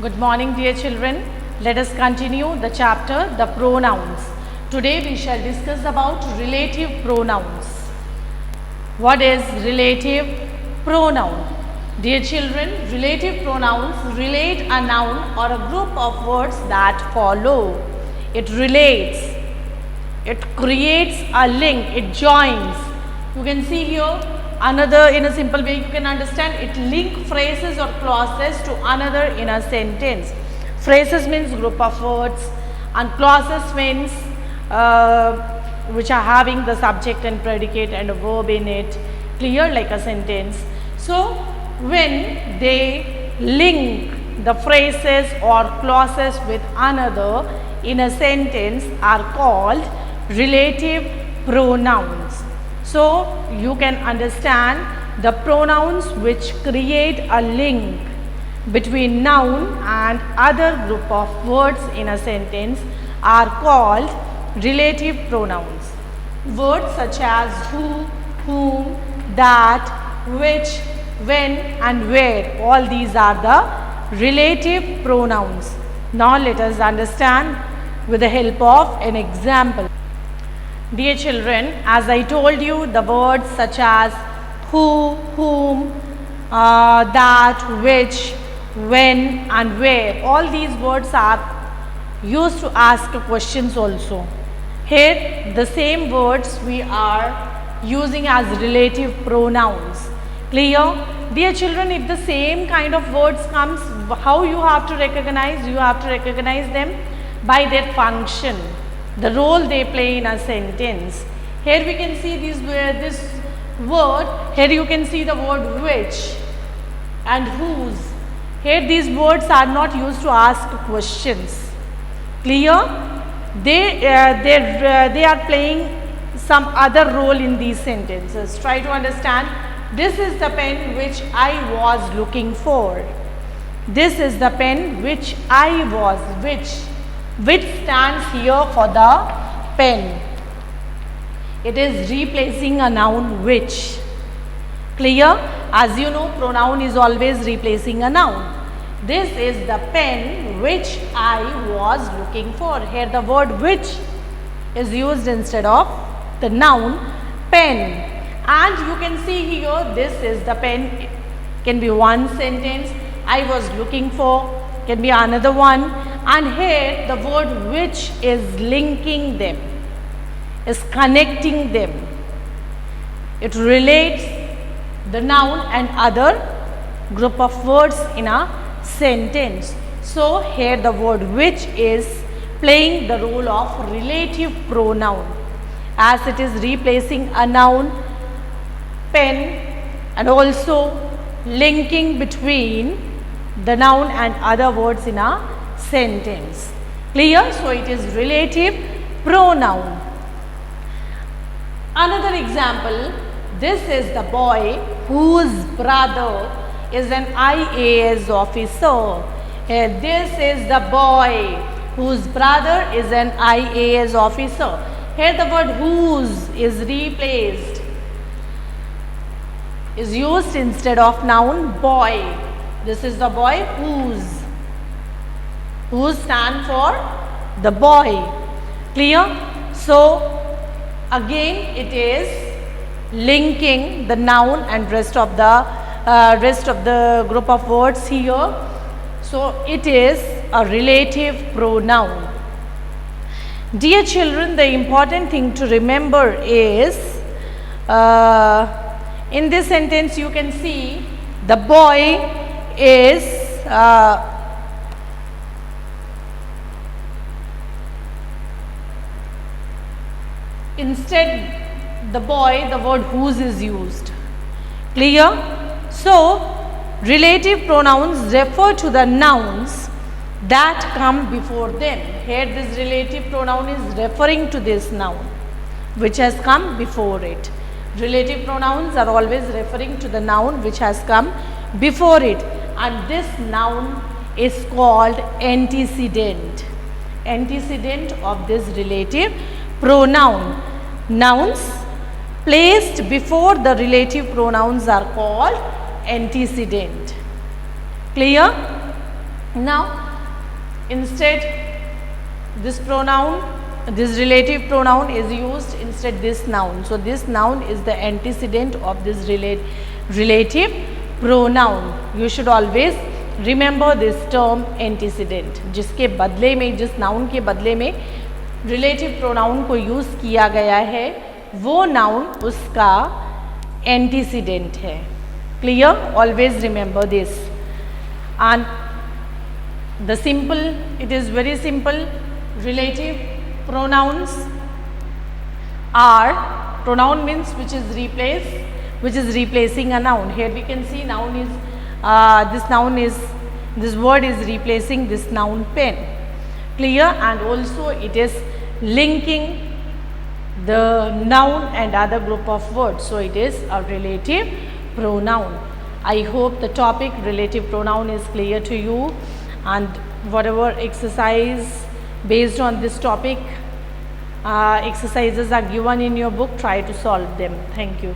Good morning, dear children. Let us continue the chapter, the pronouns. Today we shall discuss about relative pronouns. What is relative pronoun? Dear children, relative pronouns relate a noun or a group of words that follow. It relates, it creates a link, it joins. You can see here another, in a simple way you can understand, it link phrases or clauses to another in a sentence. Phrases means group of words and clauses means which are having the subject and predicate and a verb in it, clear, like a sentence. So when they link the phrases or clauses with another in a sentence are called relative pronouns. So you can understand the pronouns which create a link between noun and other group of words in a sentence are called relative pronouns. Words such as who, whom, that, which, when and where, all these are the relative pronouns. Now let us understand with the help of an example. Dear children, as I told you, the words such as who, whom, that, which, when and where, all these words are used to ask questions also. Here the same words we are using as relative pronouns. Clear? Dear children, if the same kind of words comes, how you have to recognize? You have to recognize them by their function, the role they play in a sentence. Here we can see this word, here you can see the word which and whose. Here these words are not used to ask questions. Clear? They are playing some other role in these sentences. Try to understand. This is the pen which I was looking for. This is the pen which I was, which stands here for the pen. It is replacing a noun which. Clear? As you know, pronoun is always replacing a noun. This is the pen which I was looking for. Here the word which is used instead of the noun pen. And you can see here, this is the pen. Can be one sentence. I was looking for. Can be another one. And here the word which is linking them, is connecting them. It relates the noun and other group of words in a sentence. So here the word which is playing the role of relative pronoun as it is replacing a noun pen and also linking between the noun and other words in a sentence. Clear? So it is relative pronoun. Another example, this is the boy whose brother is an IAS officer. This is the boy whose brother is an IAS officer. Here the word whose is replaced, is used instead of noun boy. This is the boy whose. Whose stand for the boy. Clear? So again it is linking the noun and rest of the group of words here. So it is a relative pronoun. Dear children, the important thing to remember is in this sentence you can see the boy is instead the boy, the word whose is used. Clear? So relative pronouns refer to the nouns that come before them. Here this relative pronoun is referring to this noun which has come before it. Relative pronouns are always referring to the noun which has come before it, and this noun is called antecedent. Antecedent of this relative pronoun. Nouns placed before the relative pronouns are called antecedent. Clear? Now instead this pronoun, this relative pronoun is used instead this noun. So this noun is the antecedent of this relative pronoun. You should always remember this term antecedent, जिसके बदले में, जिस noun के बदले में relative pronoun को use किया गया है वो नाउन उसका एंटीसीडेंट है. Clear? Always remember this. And the simple, it is very simple. Relative pronouns are, pronoun means which is replacing a noun. Here we can see noun is this word is replacing this noun pen. Clear? And also it is linking the noun and other group of words. So it is a relative pronoun. I hope the topic relative pronoun is clear to you, and whatever exercise based on this topic exercises are given in your book, try to solve them. Thank you.